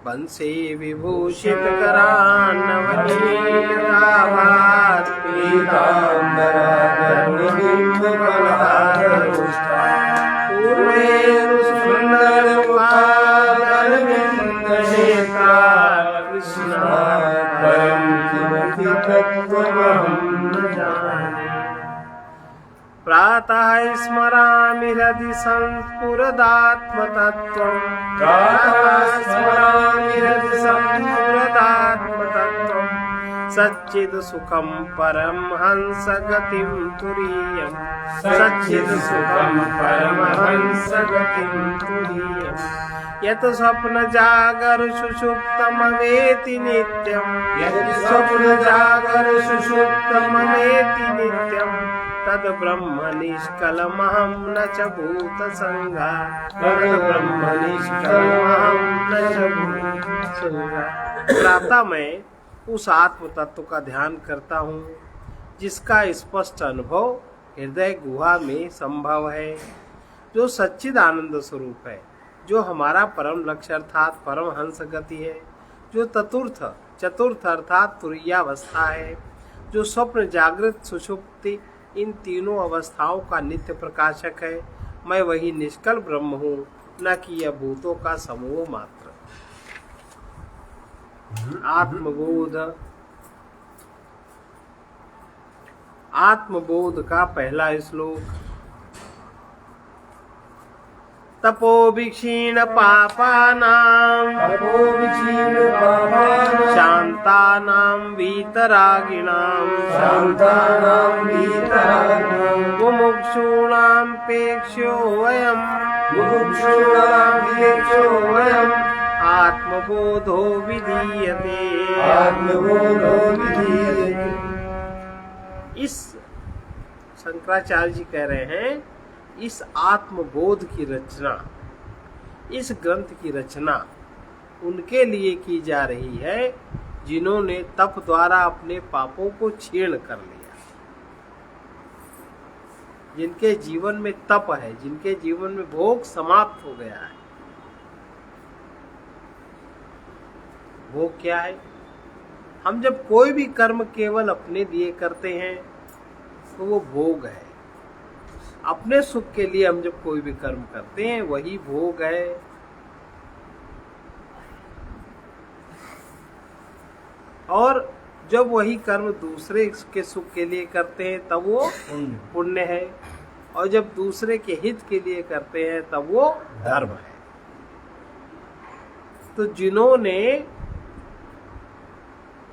बंसी विभूषित करान्नवनीताभात पीताम्बराधरनिबिम्बफलहारपुष्टा पूर्णेन्दु सुन्दरमुखादरविन्दनेत्रा कृष्णात् परं किमपि तत्त्वमहं न जाने। प्रातः स्मरामि हृदि संस्फुरदात्मतत्त्वम् प्रातः स्मरामि हृदि संस्फुरदात्मतत्त्वम् सच्चिद सुखं परमहंस गतिं तुरीयम् सच्चिद सुखं परमहंस गतिं तुरीयम् यत् स्वप्न जागर सुषुप्तमवेति नित्यम् यत् स्वप्न जागर सुषुप्तमवेति नित्यम् तद ब्रह्म निष्कलमहं न च भूतसंगा तद ब्रह्म निष्कलमहं न च भूतसंगा। प्रातः मैं उस आत्म तत्व का ध्यान करता हूँ जिसका स्पष्ट अनुभव हृदय गुहा में संभव है, जो सच्चिद आनंद स्वरूप है, जो हमारा परम लक्ष्य अर्थात परमहंस गति है, जो चतुर्थ अर्थात तुरीयावस्था है, जो स्वप्न जागृत सुषुप्ति इन तीनों अवस्थाओं का नित्य प्रकाशक है। मैं वही निष्कल ब्रह्म हूँ, न कि यह भूतों का समूह मात्र। आत्मबोध का पहला श्लोक। तपो विक्षीण पापानां शान्तानां वीतरागिणां मुमुक्षूणां पेक्ष्योऽयम् आत्मबोधो विधीयते। इस शंकराचार्य जी कह रहे हैं, इस आत्मबोध की रचना, इस ग्रंथ की रचना उनके लिए की जा रही है जिन्होंने तप द्वारा अपने पापों को क्षीण कर लिया, जिनके जीवन में तप है, जिनके जीवन में भोग समाप्त हो गया है। भोग क्या है? हम जब कोई भी कर्म केवल अपने लिए करते हैं तो वो भोग है। अपने सुख के लिए हम जब कोई भी कर्म करते हैं वही भोग है। और जब वही कर्म दूसरे के सुख के लिए करते हैं तब वो पुण्य है, और जब दूसरे के हित के लिए करते हैं तब वो धर्म है। तो जिन्होंने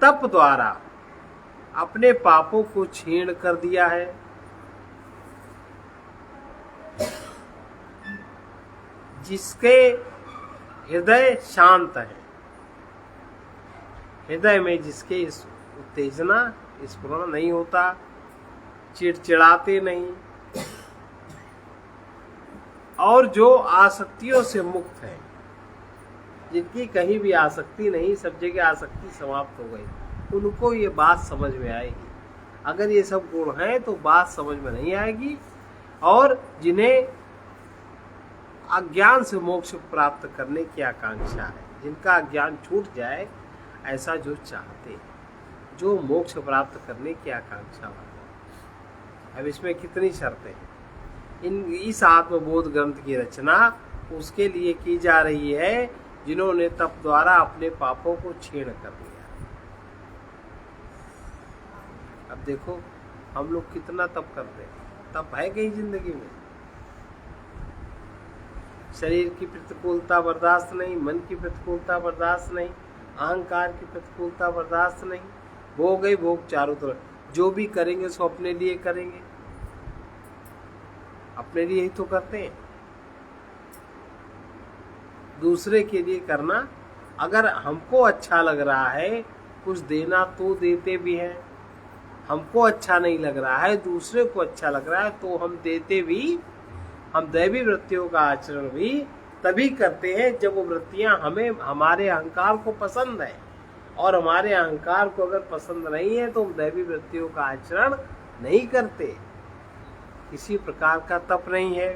तप द्वारा अपने पापों को क्षीण कर दिया है, जिसके हृदय शांत है, हृदय में जिसके उत्तेजना स्फुरण नहीं होता, चिड़चिड़ाते नहीं, और जो आसक्तियों से मुक्त है, जिनकी कहीं भी आसक्ति नहीं, सब जगह आसक्ति समाप्त हो गई, उनको ये बात समझ में आएगी। अगर ये सब गुण हैं तो बात समझ में नहीं आएगी। और जिन्हें अज्ञान से मोक्ष प्राप्त करने की आकांक्षा है, जिनका अज्ञान छूट जाए, ऐसा जो चाहते हैं, जो मोक्ष प्राप्त करने की आकांक्षा वाले। अब इसमें कितनी शर्तें हैं? इस आत्मबोध ग्रंथ की रचना उसके लिए की जा रही है जिन्होंने तप द्वारा अपने पापों को क्षीण कर लिया। अब देखो हम लोग कितना तप करते हैं। तप है कहीं जिंदगी में? शरीर की प्रतिकूलता बर्दाश्त नहीं, मन की प्रतिकूलता बर्दाश्त नहीं, अहंकार की प्रतिकूलता बर्दाश्त नहीं, भोग ही भोग चारों तरफ। जो भी करेंगे सो अपने लिए करेंगे, अपने लिए ही तो करते हैं। दूसरे के लिए करना, अगर हमको अच्छा लग रहा है कुछ देना तो देते भी हैं, हमको अच्छा नहीं लग रहा है दूसरे को अच्छा लग रहा है तो हम देते भी। हम दैवी वृत्तियों का आचरण भी तभी करते हैं जब वो वृत्तियां हमें, हमारे अहंकार को पसंद है, और हमारे अहंकार को अगर पसंद नहीं है तो हम दैवी वृत्तियों का आचरण नहीं करते। किसी प्रकार का तप नहीं है।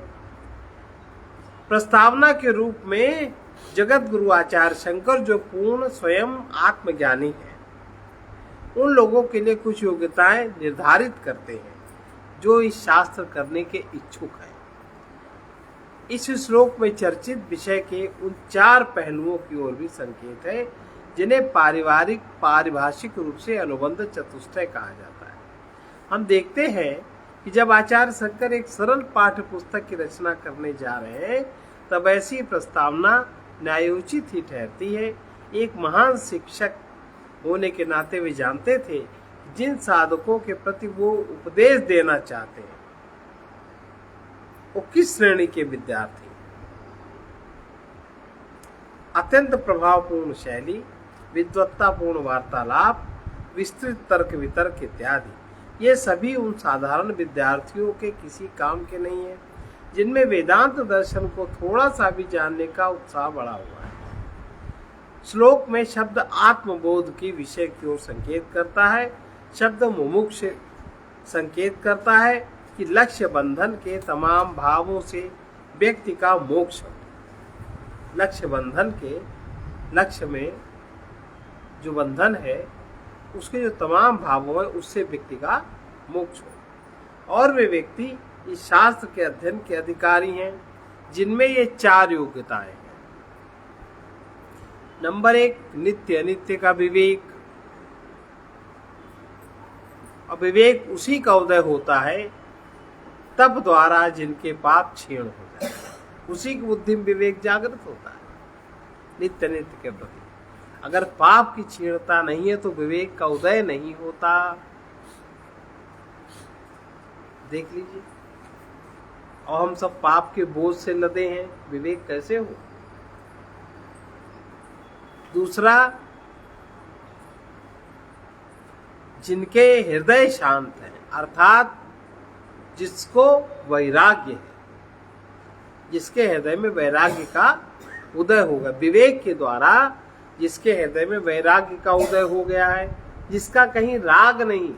प्रस्तावना के रूप में जगत गुरु आचार्य शंकर जो पूर्ण स्वयं आत्मज्ञानी है, उन लोगों के लिए कुछ योग्यताएं निर्धारित करते हैं जो इस शास्त्र करने के इच्छुक हैं। इस श्लोक में चर्चित विषय के उन 4 पहलुओं की ओर भी संकेत है जिन्हें पारिभाषिक रूप से अनुबंध चतुष्टय कहा जाता है। हम देखते हैं कि जब आचार्य शंकर एक सरल पाठ्य पुस्तक की रचना करने जा रहे हैं, तब ऐसी प्रस्तावना न्यायोचित ही ठहरती है। एक महान शिक्षक होने के नाते वे जानते थे जिन साधकों के प्रति वो उपदेश देना चाहते हैं वो किस श्रेणी के विद्यार्थी। अत्यंत प्रभावपूर्ण शैली, विद्वत्तापूर्ण वार्तालाप, विस्तृत तर्क वितर्क इत्यादि, ये सभी उन साधारण विद्यार्थियों के किसी काम के नहीं है जिनमें वेदांत दर्शन को थोड़ा सा भी जानने का उत्साह बढ़ा हुआ है। श्लोक में शब्द आत्मबोध की विषय की ओर संकेत करता है। शब्द मुमुक्ष संकेत करता है कि लक्ष्य बंधन के तमाम भावों से व्यक्ति का मोक्ष हो। लक्ष्य बंधन के, लक्ष्य में जो बंधन है उसके जो तमाम भावों है उससे व्यक्ति का मोक्ष हो। और वे व्यक्ति इस शास्त्र के अध्ययन के अधिकारी हैं जिनमें ये 4 योग्यताएं हैं। नंबर 1, नित्य अनित्य का विवेक। और विवेक उसी का उदय होता है तप द्वारा जिनके पाप क्षीण हो जाए, उसी की बुद्धि में विवेक जागृत होता है नित्य अनित्य के प्रति। अगर पाप की क्षीणता नहीं है तो विवेक का उदय नहीं होता। देख लीजिए, और हम सब पाप के बोझ से लदे हैं, विवेक कैसे हो। दूसरा, जिनके हृदय शांत है, अर्थात जिसको वैराग्य है, जिसके हृदय में वैराग्य का उदय होगा। विवेक के द्वारा जिसके हृदय में वैराग्य का उदय हो गया है, जिसका कहीं राग नहीं।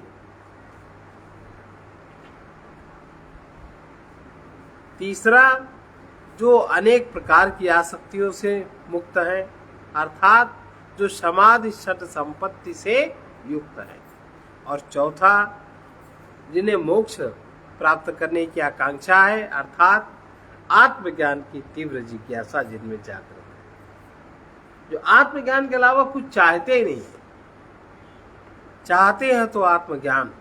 तीसरा, जो अनेक प्रकार की आसक्तियों से मुक्त है, अर्थात जो समाधि षट संपत्ति से युक्त है। और चौथा, जिन्हें मोक्ष प्राप्त करने की आकांक्षा है, अर्थात आत्मज्ञान की तीव्र जिज्ञासा जिनमें जागृत है, जो आत्मज्ञान के अलावा कुछ चाहते ही नहीं। चाहते हैं तो आत्मज्ञान,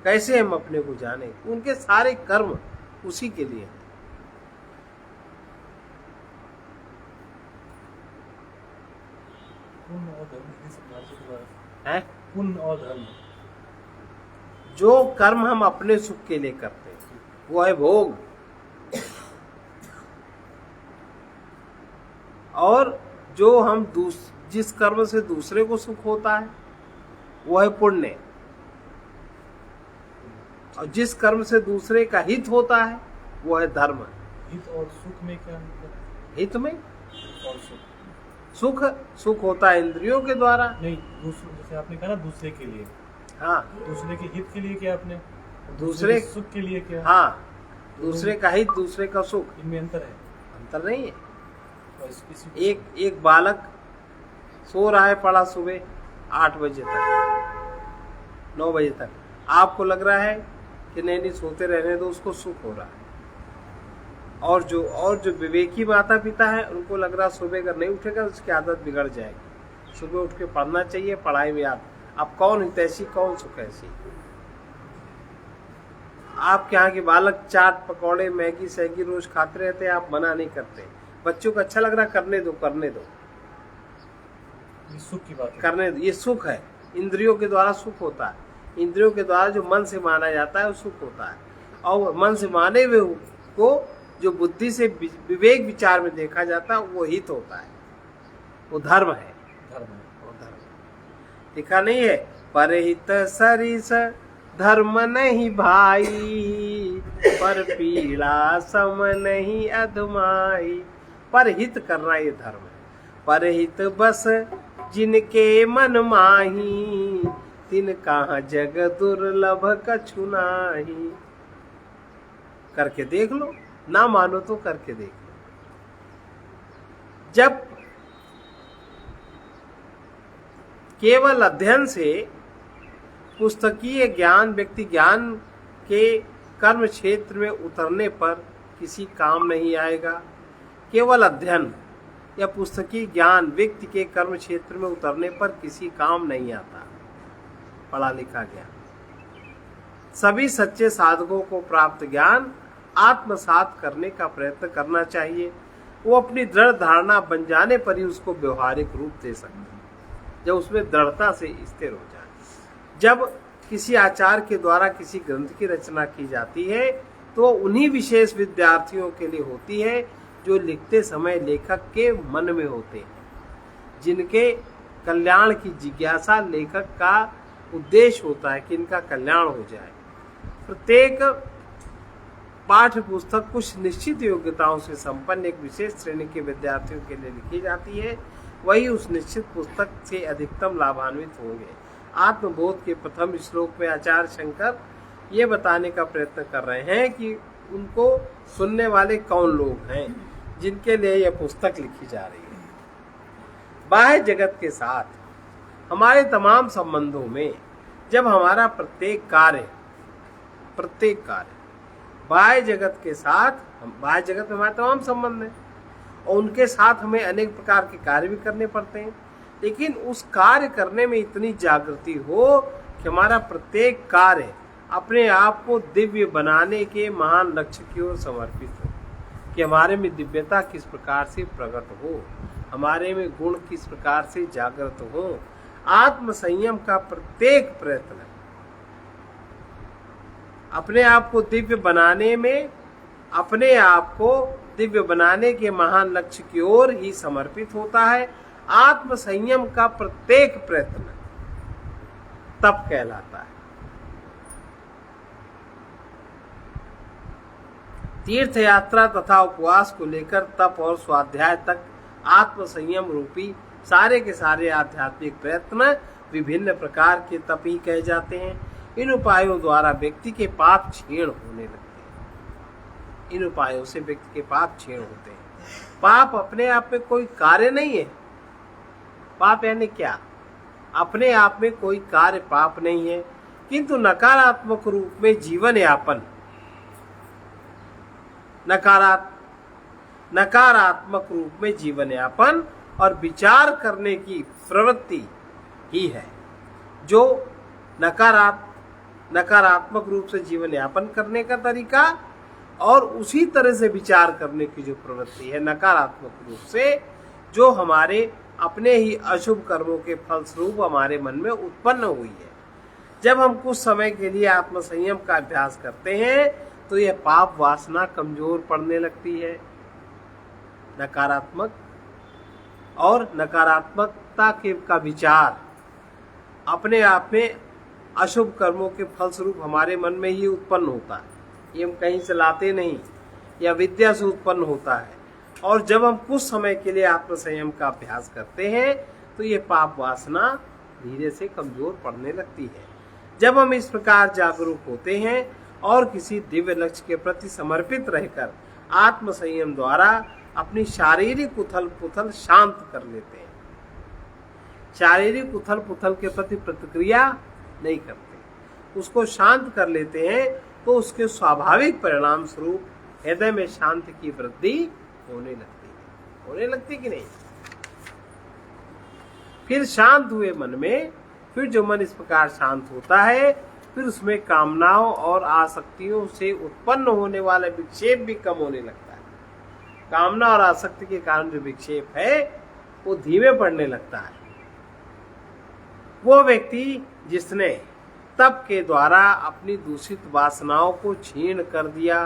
कैसे हम अपने को जाने, उनके सारे कर्म उसी के लिए है। पुण्य और धर्म, जो कर्म हम अपने सुख के लिए करते हैं वो है भोग, और जो हम जिस कर्म से दूसरे को सुख होता है वो है पुण्य, और जिस कर्म से दूसरे का हित होता है वो है धर्म। हित और सुख में क्या अंतर? हित में और सुख होता है इंद्रियों के द्वारा। नहीं, दूसरे, जैसे आपने कहा ना दूसरे के लिए, हाँ, दूसरे के हित के लिए क्या आपने, दूसरे सुख के लिए क्या? हाँ, दूसरे का हित, दूसरे का सुख, इनमें अंतर है? अंतर नहीं है। और एक बालक सो रहा है, पड़ा सुबह 8 बजे तक, 9 बजे तक, आपको लग रहा है कि नहीं सोते रहने दो, उसको सुख हो रहा है। और जो विवेकी माता पिता है उनको लग रहा सुबह अगर नहीं उठेगा उसकी आदत बिगड़ जाएगी, सुबह उठ के पढ़ना चाहिए, पढ़ाई में आप कौन हितैषी कौन सुखैषी। आपके यहाँ के बालक चाट पकौड़े मैगी सैगी रोज खाते रहते हैं, आप मना नहीं करते, बच्चों को अच्छा लग रहा करने दो, ये सुख की बात करने दो, ये सुख है। इंद्रियों के द्वारा सुख होता है, इंद्रियों के द्वारा जो मन से माना जाता है वो सुख होता है, और मन से माने हुए को जो बुद्धि से विवेक विचार में देखा जाता है वो हित होता है, वो धर्म है। वो धर्म लिखा नहीं है, परहित सरिस धर्म नहीं भाई, पर पीड़ा सम नहीं अधमाई। परहित करना ये धर्म है। परहित बस जिनके मन माही, तिन कहाँ जग दुर्लभ कछु नाही। करके देख लो, ना मानो तो करके देख लो। जब केवल अध्ययन से पुस्तकीय ज्ञान व्यक्ति ज्ञान के कर्म क्षेत्र में उतरने पर किसी काम नहीं आएगा। केवल अध्ययन या पुस्तकीय ज्ञान व्यक्ति के कर्म क्षेत्र में उतरने पर किसी काम नहीं आता। पढ़ा लिखा ज्ञान, सभी सच्चे साधकों को प्राप्त ज्ञान आत्मसात करने का प्रयत्न करना चाहिए। वो अपनी दृढ़ धारणा बन जाने पर ही उसको व्यवहारिक रूप दे सकते हैं, जब उसमें दृढ़ता से स्थिर हो जाए। जब किसी आचार्य के द्वारा किसी ग्रंथ की रचना की जाती है तो उन्हीं विशेष विद्यार्थियों के लिए होती है जो लिखते समय लेखक के मन में होते हैं, जिनके कल्याण की जिज्ञासा लेखक का उद्देश्य होता है कि इनका कल्याण हो जाए। प्रत्येक पाठ्य पुस्तक कुछ निश्चित योग्यताओं से संपन्न एक विशेष श्रेणी के विद्यार्थियों के लिए लिखी जाती है। वही उस निश्चित पुस्तक से अधिकतम लाभान्वित होंगे। आत्मबोध के प्रथम श्लोक में आचार्य शंकर ये बताने का प्रयत्न कर रहे हैं कि उनको सुनने वाले कौन लोग हैं जिनके लिए यह पुस्तक लिखी जा रही है। बाह्य जगत के साथ हमारे तमाम संबंधों में जब हमारा प्रत्येक कार्य बाह्य जगत के साथ, बाह्य जगत में हमारे तमाम संबंध हैं और उनके साथ हमें अनेक प्रकार के कार्य भी करने पड़ते हैं, लेकिन उस कार्य करने में इतनी जागृति हो कि हमारा प्रत्येक कार्य अपने आप को दिव्य बनाने के महान लक्ष्य की ओर समर्पित हो, कि हमारे में दिव्यता किस प्रकार से प्रकट हो, हमारे में गुण किस प्रकार से जागृत हो। आत्म संयम का प्रत्येक प्रयत्न अपने आप को दिव्य बनाने में, अपने आप को दिव्य बनाने के महान लक्ष्य की ओर ही समर्पित होता है। आत्म संयम का प्रत्येक प्रयत्न तप कहलाता है। तीर्थ यात्रा तथा उपवास को लेकर तप और स्वाध्याय तक आत्म संयम रूपी सारे के सारे आध्यात्मिक प्रयत्न विभिन्न प्रकार के तप ही कहे जाते हैं। इन उपायों द्वारा व्यक्ति के पाप क्षीण होने लगते हैं। इन उपायों से व्यक्ति के पाप क्षीण होते हैं। पाप अपने आप में कोई कार्य नहीं है। पाप यानी क्या? अपने आप में कोई कार्य पाप नहीं है, किंतु नकारात्मक रूप में जीवन यापन, नकारात्मक रूप में जीवन यापन और विचार करने की प्रवृत्ति ही है जो नकारात्मक रूप से जीवन यापन करने का तरीका और उसी तरह से विचार करने की जो प्रवृत्ति है नकारात्मक रूप से, जो हमारे अपने ही अशुभ कर्मों के फलस्वरूप हमारे मन में उत्पन्न हुई है। जब हम कुछ समय के लिए आत्म संयम का अभ्यास करते हैं तो यह पाप वासना कमजोर पड़ने लगती है। नकारात्मकता का विचार अपने आप में अशुभ कर्मों के फलस्वरूप हमारे मन में ही उत्पन्न होता है। ये हम कहीं से लाते नहीं, या विद्या से उत्पन्न होता है। और जब हम कुछ समय के लिए आत्म संयम का अभ्यास करते हैं तो ये पाप वासना धीरे से कमजोर पड़ने लगती है। जब हम इस प्रकार जागरूक होते हैं और किसी दिव्य लक्ष्य के प्रति समर्पित रहकर आत्म संयम द्वारा अपनी शारीरिक उथल पुथल शांत कर लेते हैं, शारीरिक उथल पुथल के प्रति प्रतिक्रिया नहीं करते, उसको शांत कर लेते हैं, तो उसके स्वाभाविक परिणाम स्वरूप हृदय में शांति की वृद्धि होने लगती कि नहीं। फिर शांत हुए मन में, फिर जो मन इस प्रकार शांत होता है, फिर उसमें कामनाओं और आसक्तियों से उत्पन्न होने वाला विक्षेप भी कम होने लगता है। कामना और आसक्ति के कारण जो विक्षेप है वो धीमे पड़ने लगता है। वो व्यक्ति जिसने तप के द्वारा अपनी दूषित वासनाओं को क्षीण कर दिया,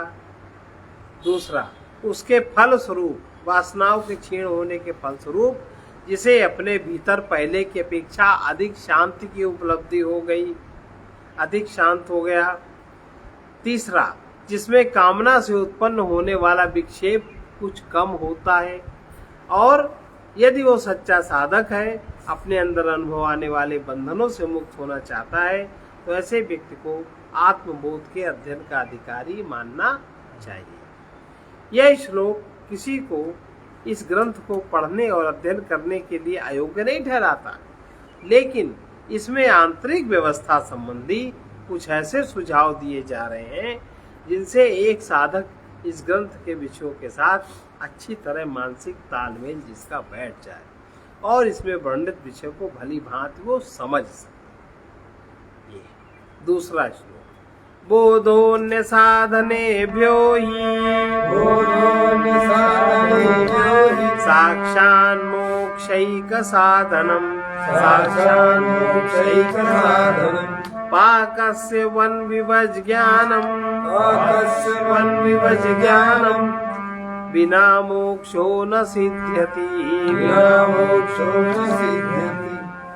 दूसरा उसके फल स्वरूप, वासनाओं के क्षीण होने के फल स्वरूप जिसे अपने भीतर पहले की अपेक्षा अधिक शांति की उपलब्धि हो गई, अधिक शांत हो गया। तीसरा, जिसमें कामना से उत्पन्न होने वाला विक्षेप कुछ कम होता है। और यदि वो सच्चा साधक है, अपने अंदर अनुभव आने वाले बंधनों से मुक्त होना चाहता है, तो ऐसे व्यक्ति को आत्मबोध के अध्ययन का अधिकारी मानना चाहिए। यह श्लोक किसी को इस ग्रंथ को पढ़ने और अध्ययन करने के लिए अयोग्य नहीं ठहराता, लेकिन इसमें आंतरिक व्यवस्था संबंधी कुछ ऐसे सुझाव दिए जा रहे हैं जिनसे एक साधक इस ग्रंथ के विषयों के साथ अच्छी तरह मानसिक तालमेल जिसका बैठ जाए और इसमें वर्णित विषय को भली भांति वो समझ सके। ये दूसरा श्लोक। बोधोन्य साधनेभ्यो हि साक्षान्मोक्षैक साधनम् पाकस्य वन्विवज ज्ञानम् बिना मोक्षो न सिद्ध्यति।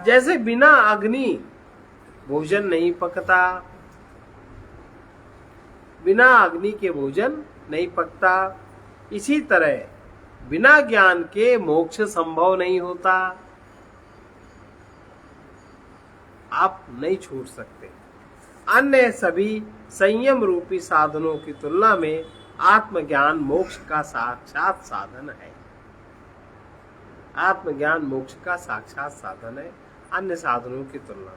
जैसे बिना अग्नि भोजन नहीं पकता, बिना अग्नि के भोजन नहीं पकता, इसी तरह बिना ज्ञान के मोक्ष संभव नहीं होता। आप नहीं छूट सकते। अन्य सभी संयम रूपी साधनों की तुलना में आत्मज्ञान मोक्ष का साक्षात साधन है। आत्मज्ञान मोक्ष का साक्षात साधन है अन्य साधनों की तुलना में।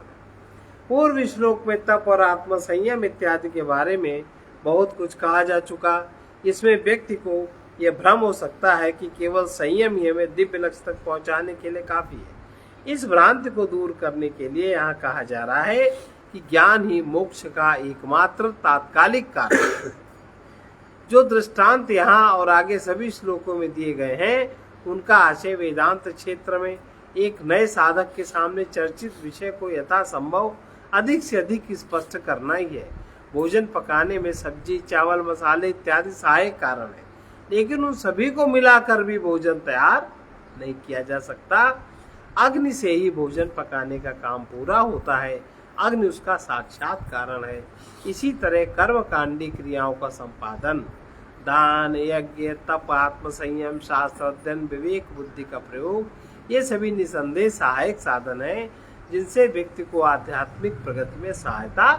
पूर्व श्लोक में तप और आत्म संयम इत्यादि के बारे में बहुत कुछ कहा जा चुका। इसमें व्यक्ति को यह भ्रम हो सकता है कि केवल संयम ही हमें दिव्य लक्ष्य तक पहुंचाने के लिए काफी है। इस भ्रांति को दूर करने के लिए यहाँ कहा जा रहा है कि ज्ञान ही मोक्ष का एकमात्र तात्कालिक कारण है। जो दृष्टांत यहाँ और आगे सभी श्लोकों में दिए गए हैं, उनका आशय वेदांत क्षेत्र में एक नए साधक के सामने चर्चित विषय को यथासंभव अधिक से अधिक स्पष्ट करना ही है। भोजन पकाने में सब्जी, चावल, मसाले इत्यादि सहायक कारण है, लेकिन उन सभी को मिलाकर भी भोजन तैयार नहीं किया जा सकता। अग्नि से ही भोजन पकाने का काम पूरा होता है। अग्नि उसका साक्षात कारण है। इसी तरह कर्मकांडी क्रियाओं का संपादन, दान, यज्ञ, तप, आत्म संयम, शास्त्र अध्ययन, विवेक बुद्धि का प्रयोग, ये सभी निसंदेह सहायक साधन है जिनसे व्यक्ति को आध्यात्मिक प्रगति में सहायता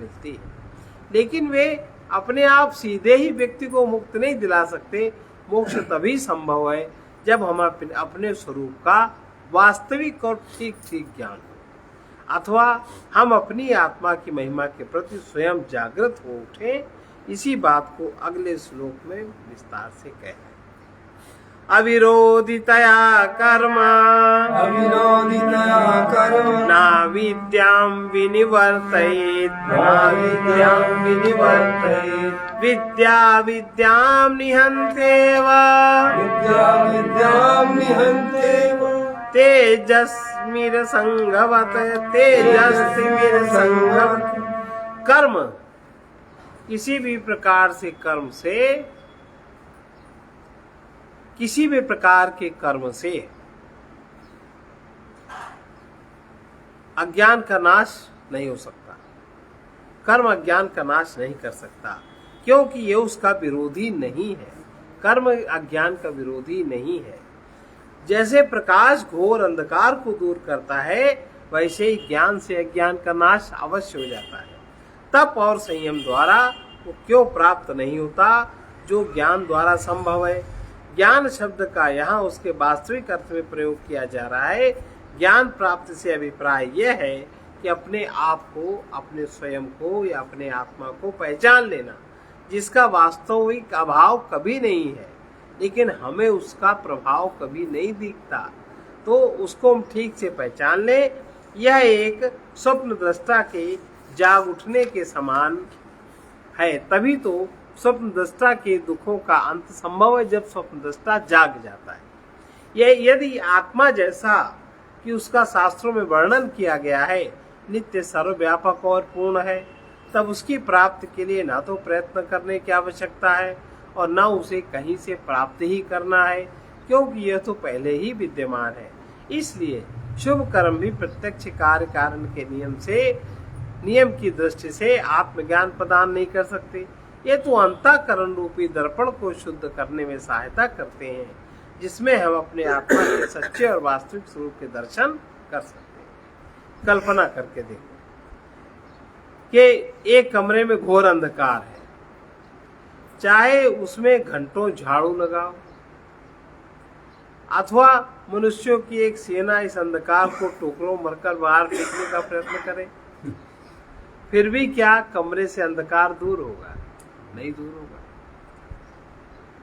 मिलती है, लेकिन वे अपने आप सीधे ही व्यक्ति को मुक्त नहीं दिला सकते। मोक्ष तभी संभव है जब हम अपने स्वरूप का वास्तविक और ठीक ठीक ज्ञान हो, अथवा हम अपनी आत्मा की महिमा के प्रति स्वयं जागृत हो उठे। इसी बात को अगले श्लोक में विस्तार से कहें। अविरोधितया कर्म ना विद्यां विनिवर्तयेत् विद्या विद्यां निहन्त्येव तेजस्मिरसंघवत् कर्म किसी भी प्रकार के कर्म से अज्ञान का नाश नहीं हो सकता। कर्म अज्ञान का नाश नहीं कर सकता, क्योंकि ये उसका विरोधी नहीं है। कर्म अज्ञान का विरोधी नहीं है। जैसे प्रकाश घोर अंधकार को दूर करता है, वैसे ही ज्ञान से अज्ञान का नाश अवश्य हो जाता है। तप और संयम द्वारा वो क्यों प्राप्त नहीं होता जो ज्ञान द्वारा संभव है। ज्ञान शब्द का यहाँ उसके वास्तविक अर्थ में प्रयोग किया जा रहा है। ज्ञान प्राप्ति से अभिप्राय यह है कि अपने आप को, अपने स्वयं को या अपने आत्मा को पहचान लेना, जिसका वास्तविक अभाव कभी नहीं है, लेकिन हमें उसका प्रभाव कभी नहीं दिखता, तो उसको हम ठीक से पहचान ले। यह एक स्वप्न दृष्टा के जाग उठने के समान है। तभी तो स्वप्न दृष्टा के दुखों का अंत संभव है, जब स्वप्न दृष्टा जाग जाता है। यह यदि आत्मा जैसा कि उसका शास्त्रों में वर्णन किया गया है, नित्य, सर्वव्यापक और पूर्ण है, तब उसकी प्राप्ति के लिए ना तो प्रयत्न करने की आवश्यकता है और न उसे कहीं से प्राप्त ही करना है, क्योंकि यह तो पहले ही विद्यमान है। इसलिए शुभ कर्म भी प्रत्यक्ष कार्य कारण के नियम की दृष्टि से आत्मज्ञान प्रदान नहीं कर सकते। ये तो अंतःकरण रूपी दर्पण को शुद्ध करने में सहायता करते हैं, जिसमें हम अपने आत्मा के सच्चे और वास्तविक स्वरूप के दर्शन कर सकते हैं। कल्पना करके देखो कि एक कमरे में घोर अंधकार है, चाहे उसमें घंटों झाड़ू लगाओ, अथवा मनुष्यों की एक सेना इस अंधकार को टोकरों मरकर बाहर फेंकने का प्रयत्न करे, फिर भी क्या कमरे से अंधकार दूर होगा? नहीं दूर होगा।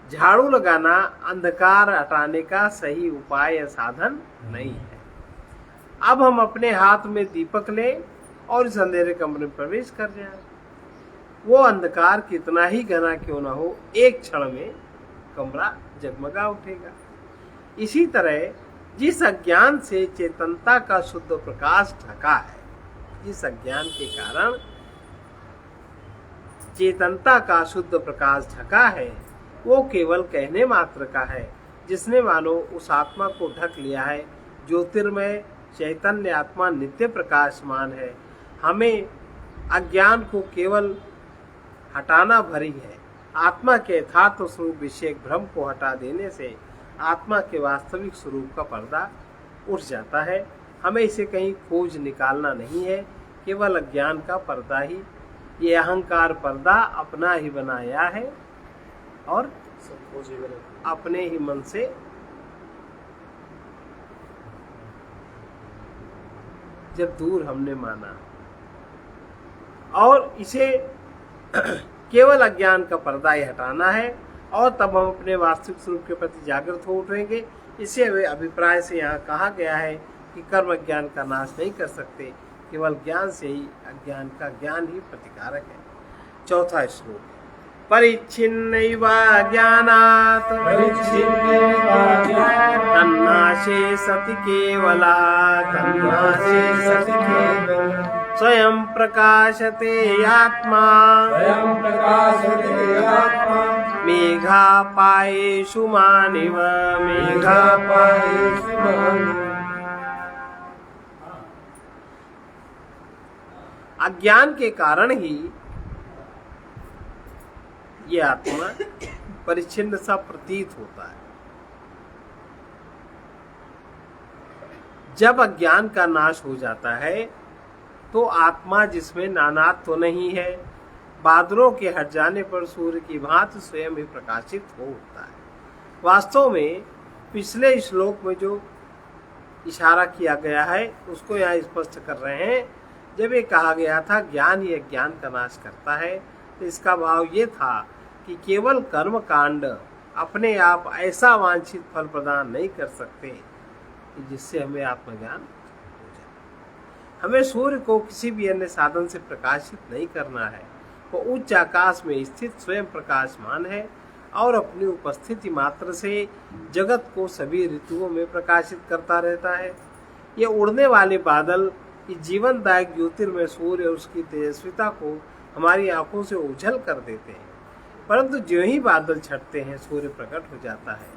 झाड़ू लगाना अंधकार हटाने का सही उपाय या साधन नहीं है। अब हम अपने हाथ में दीपक लें और इस अंधेरे कमरे में प्रवेश कर जाए। वो अंधकार कितना ही घना क्यों ना हो, एक क्षण में कमरा जगमगा उठेगा। इसी तरह जिस अज्ञान से चेतनता का शुद्ध प्रकाश ढका है, जिस अज्ञान के कारण चेतनता का शुद्ध प्रकाश ढका है, वो केवल कहने मात्र का है। जिसने मानो उस आत्मा को ढक लिया है, ज्योतिर्मय चैतन्य आत्मा नित्य प्रकाशमान है। हमें अज्ञान को केवल हटाना भरी है। आत्मा के यथार्थ स्वरूप विषय भ्रम को हटा देने से आत्मा के वास्तविक स्वरूप का पर्दा उठ जाता है। हमें इसे कहीं खोज निकालना नहीं है, केवल अज्ञान का पर्दा ही, ये अहंकार पर्दा अपना ही बनाया है और अपने ही मन से जब दूर हमने माना, और इसे केवल अज्ञान का पर्दा ही हटाना है, और तब हम अपने वास्तविक स्वरूप के प्रति जागृत हो उठेंगे। इसे वे अभिप्राय से यहाँ कहा गया है कि कर्म ज्ञान का नाश नहीं कर सकते, केवल ज्ञान से ही अज्ञान का ज्ञान ही प्रतिकारक है। चौथा श्लोक, परिच्छिन्नैव ज्ञानात् तन्नाशे सति केवलात् स्वयं प्रकाशते आत्मा मेघापायेषु मानिव अज्ञान के कारण ही ये आत्मा परिच्छिन्न सा प्रतीत होता है। जब अज्ञान का नाश हो जाता है तो आत्मा जिसमें नानात्व तो नहीं है, बादलों के हट जाने पर सूर्य की भांति स्वयं ही प्रकाशित हो उठता है। वास्तव में पिछले श्लोक में जो इशारा किया गया है उसको यहाँ स्पष्ट कर रहे हैं। जब ये कहा गया था ज्ञान ही अज्ञान का नाश करता है, तो इसका भाव ये था कि केवल कर्म कांड अपने आप ऐसा वांछित फल प्रदान नहीं कर सकते कि जिससे हमें आत्मज्ञान हो जाए। हमें सूर्य को किसी भी अन्य साधन से प्रकाशित नहीं करना है। वो उच्च आकाश में स्थित स्वयं प्रकाशमान है और अपनी उपस्थिति मात्र से जगत को सभी ऋतुओं में प्रकाशित करता रहता है। ये उड़ने वाले बादल इस जीवनदायक ज्योतिर्मय सूर्य और उसकी तेजस्विता को हमारी आंखों से ओझल कर देते हैं, परंतु जो ही बादल छटते हैं सूर्य प्रकट हो जाता है।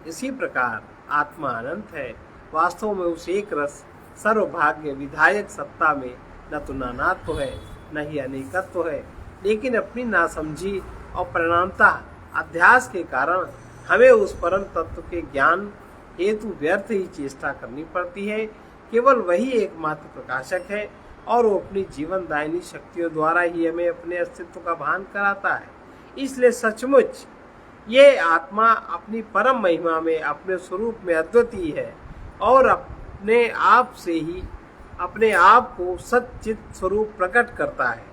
इसी प्रकार आत्मा अनंत है। वास्तव में उस एक रस सर्वभाग्य विधायक सत्ता में न तो नानात्व है न ही अनेकत्व है, लेकिन अपनी नासमझी और परिणामता अध्यास के कारण हमें उस परम तत्व के ज्ञान हेतु व्यर्थ ही चेष्टा करनी पड़ती है। केवल वही एकमात्र प्रकाशक है और वो अपनी जीवनदायिनी शक्तियों द्वारा ही हमें अपने अस्तित्व का भान कराता है। इसलिए सचमुच ये आत्मा अपनी परम महिमा में अपने स्वरूप में अद्वितीय है और अपने आप से ही अपने आप को सच्चित स्वरूप प्रकट करता है।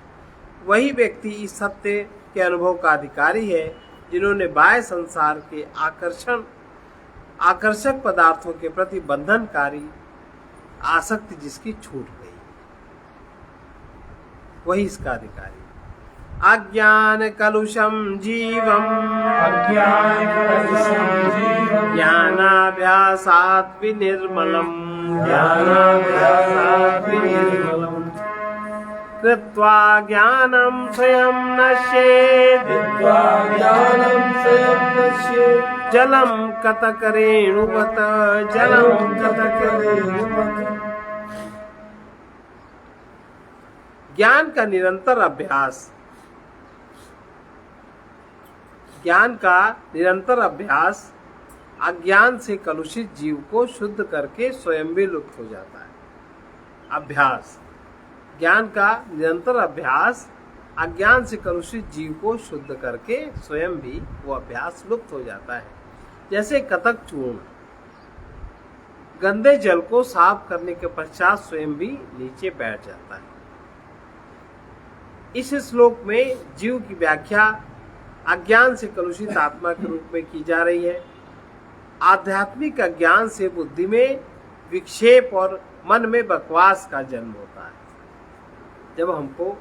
वही व्यक्ति इस सत्य के अनुभव का अधिकारी है जिन्होंने बाह्य संसार के आकर्षक पदार्थों के प्रति बंधनकारी आसक्ति जिसकी छूट गई, वही इसका अधिकारी। अज्ञान कलुषम जीवम ज्ञानाभ्यासात् विनिर्मलम् कृत्वा ज्ञानं स्वयं नश्येत् जलं कतकरेणुवत् ज्ञान का निरंतर अभ्यास, ज्ञान का निरंतर अभ्यास अज्ञान से कलुषित जीव को शुद्ध करके स्वयं भी लुप्त हो जाता है। अभ्यास, ज्ञान का निरंतर अभ्यास अज्ञान से कलुषित जीव को शुद्ध करके स्वयं भी वो अभ्यास लुप्त हो जाता है। जैसे कतक चूर्ण गंदे जल को साफ करने के पश्चात स्वयं भी नीचे बैठ जाता है। इस श्लोक में जीव की व्याख्या अज्ञान से कलुषित आत्मा के रूप में की जा रही है। आध्यात्मिक अज्ञान से बुद्धि में विक्षेप और मन में बकवास का जन्म होता है। जब हमको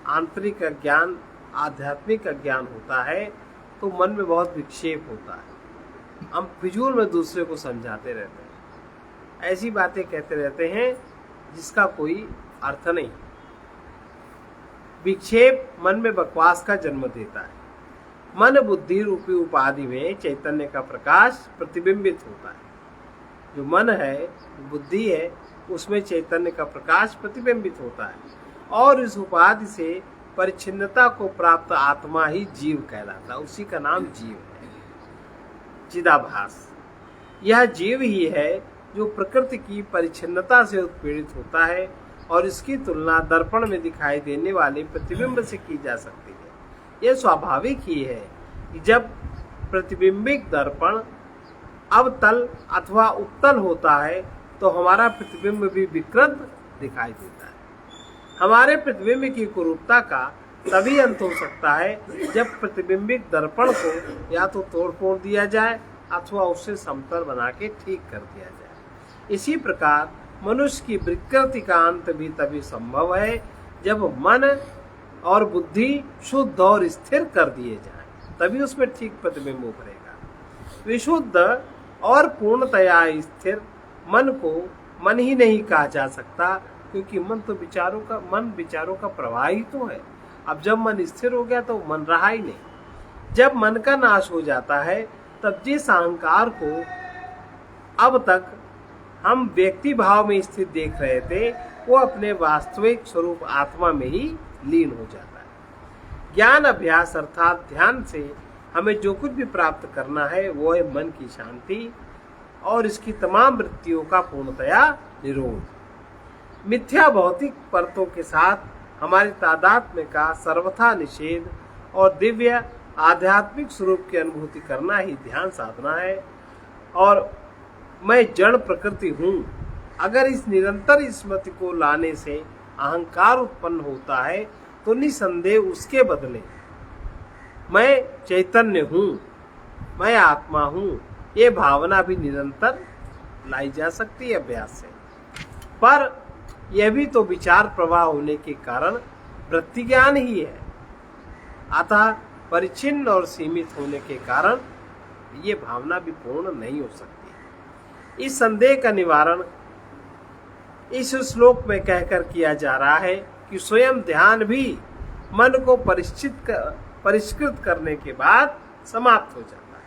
आंतरिक अज्ञान, आध्यात्मिक अज्ञान होता है तो मन में बहुत विक्षेप होता है। हम फिजूल में दूसरे को समझाते रहते हैं, ऐसी बातें कहते रहते हैं जिसका कोई अर्थ नहीं। विक्षेप मन में बकवास का जन्म देता है। मन बुद्धि रूपी उपाधि में चैतन्य का प्रकाश प्रतिबिंबित होता है। जो मन है, बुद्धि है, उसमें चैतन्य का प्रकाश प्रतिबिंबित होता है और इस उपाधि से परिच्छिन्नता को प्राप्त आत्मा ही जीव कहलाता है। उसी का नाम जीव है, चिदाभास। यह जीव ही है जो प्रकृति की परिच्छिन्नता से उत्पीड़ित होता है और इसकी तुलना दर्पण में दिखाई देने वाले प्रतिबिंब से की जा सकती है। यह स्वाभाविक ही है कि जब प्रतिबिंबिक दर्पण अवतल अथवा उत्तल होता है तो हमारा प्रतिबिंब भी विकृत दिखाई देता है। हमारे प्रतिबिंब की कुरूपता का तभी अंत हो सकता है जब प्रतिबिंबिक दर्पण को या तो तोड़ फोड़ दिया जाए अथवा उसे समतल बना के ठीक कर दिया जाए। इसी प्रकार मनुष्य की विकृति का अंत भी तभी संभव है जब मन और बुद्धि शुद्ध और स्थिर कर दिए जाएं, तभी उसमें ठीक प्रतिबिंब उभरेगा। विशुद्ध और पूर्णतया स्थिर मन को मन ही नहीं कहा जा सकता, क्योंकि मन तो विचारों का प्रवाह ही तो है। अब जब मन स्थिर हो गया तो मन रहा ही नहीं। जब मन का नाश हो जाता है तब जिस अहंकार को अब तक हम व्यक्ति भाव में स्थित देख रहे थे वो अपने वास्तविक स्वरूप आत्मा में ही लीन हो जाता है। ज्ञान अभ्यास अर्थात ध्यान से हमें जो कुछ भी प्राप्त करना है वो है मन की शांति और इसकी तमाम वृत्तियों का पूर्णतया निरोध। मिथ्या भौतिक परतों के साथ हमारी तादात्म्य का सर्वथा निषेध और दिव्य आध्यात्मिक स्वरूप की अनुभूति करना ही ध्यान साधना है। और मैं जड़ प्रकृति हूँ, अगर इस निरंतर स्मृति को लाने से अहंकार उत्पन्न होता है तो निसंदेह उसके बदले मैं चैतन्य हूँ, मैं आत्मा हूँ, ये भावना भी निरंतर लाई जा सकती है अभ्यास से। पर यह भी तो विचार प्रवाह होने के कारण वृत्ति ज्ञान ही है, अतः परिच्छिन्न और सीमित होने के कारण ये भावना भी पूर्ण नहीं हो सकती। इस संदेह का निवारण इस श्लोक में कहकर किया जा रहा है कि स्वयं ध्यान भी मन को परिष्कृत करने के बाद समाप्त हो जाता है,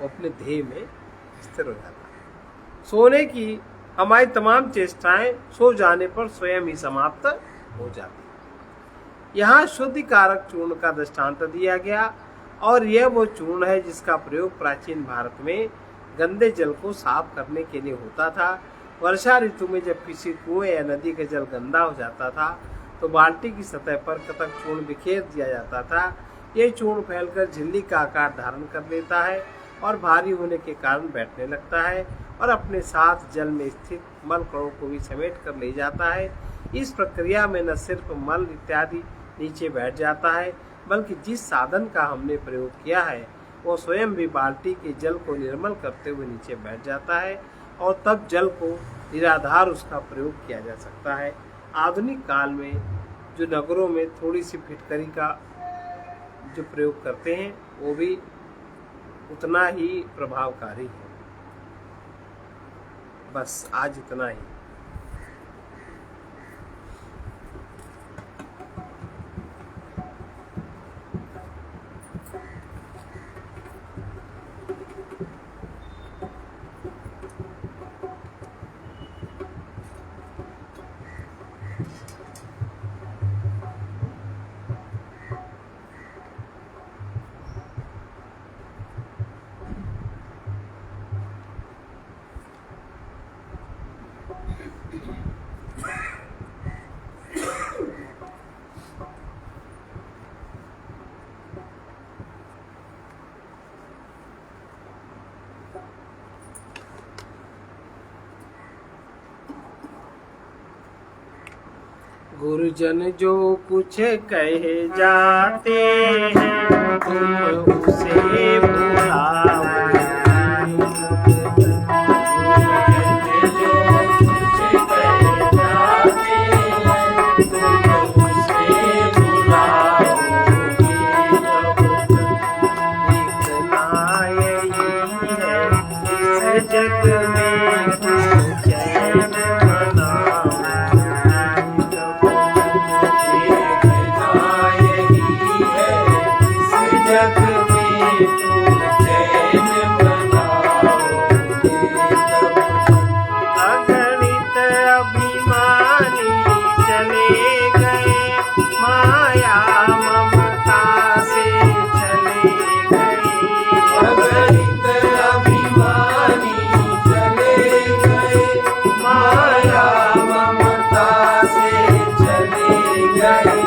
वो अपने ध्येय में स्थिर हो जाता है। सोने की हमारी तमाम चेष्टाएं सो जाने पर स्वयं ही समाप्त हो जाती है। यहाँ शुद्धि कारक चूर्ण का दृष्टांत दिया गया और यह वो चूर्ण है जिसका प्रयोग प्राचीन भारत में गंदे जल को साफ करने के लिए होता था। वर्षा ऋतु में जब किसी कुएं या नदी का जल गंदा हो जाता था तो बाल्टी की सतह पर कतक चूर्ण बिखेर दिया जाता था। ये चूर्ण फैलकर झिल्ली का आकार धारण कर लेता है और भारी होने के कारण बैठने लगता है और अपने साथ जल में स्थित मल कणों को भी समेट कर ले जाता है। इस प्रक्रिया में न सिर्फ मल इत्यादि नीचे बैठ जाता है, बल्कि जिस साधन का हमने प्रयोग किया है वो स्वयं भी बाल्टी के जल को निर्मल करते हुए नीचे बैठ जाता है और तब जल को निराधार उसका प्रयोग किया जा सकता है। आधुनिक काल में जो नगरों में थोड़ी सी फिटकरी का जो प्रयोग करते हैं वो भी उतना ही प्रभावकारी है। बस आज इतना ही। गुरुजन जो कुछ कह जाते हैं तुम उसे भुलाओ। जग में चैन मनाओ। जग में चैन मनाओ। अगणित अभिमानी चले गए माया ममता से चले गए। अगणित अभिमानी चले गए माया ममता से चले गए।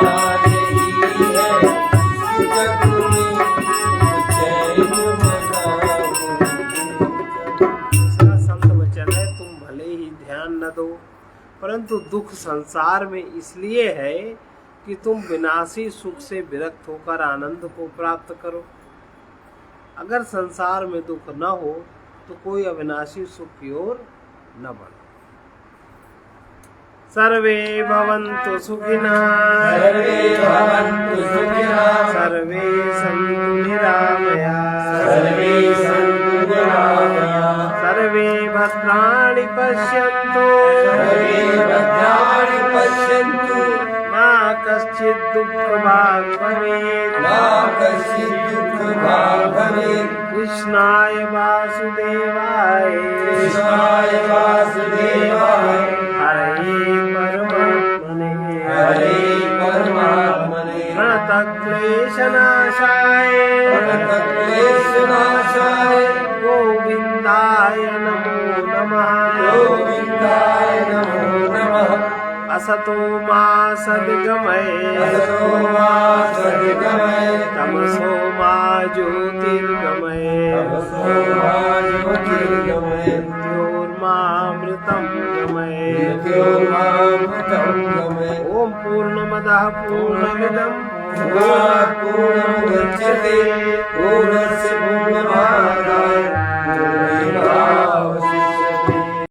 Jai परंतु दुख संसार में इसलिए है कि तुम विनाशी सुख से विरक्त होकर आनंद को प्राप्त करो। अगर संसार में दुख न हो तो कोई अविनाशी सुख की ओर न बढ़ो। सर्वे भवन्तु सुखिनः सर्वे सन्तु निरामयाः सर्वे भद्राणि पश्यन्तु मा कश्चित् दुःखभाग् भवेत् कृष्णाय वासुदेवाय हरे परमात्मने प्रणतक्लेशनाशाय गोविन्दाय नमो नमः असतो मा सद्गमय तमसो मा ज्योतिर्गमय मृत्योर्मामृतं गमय। ओम पूर्णमदः पूर्णमिदं पूर्णमुदच्यते पूर्णस्य पूर्णमादाय पूर्णमेवावशिष्यते।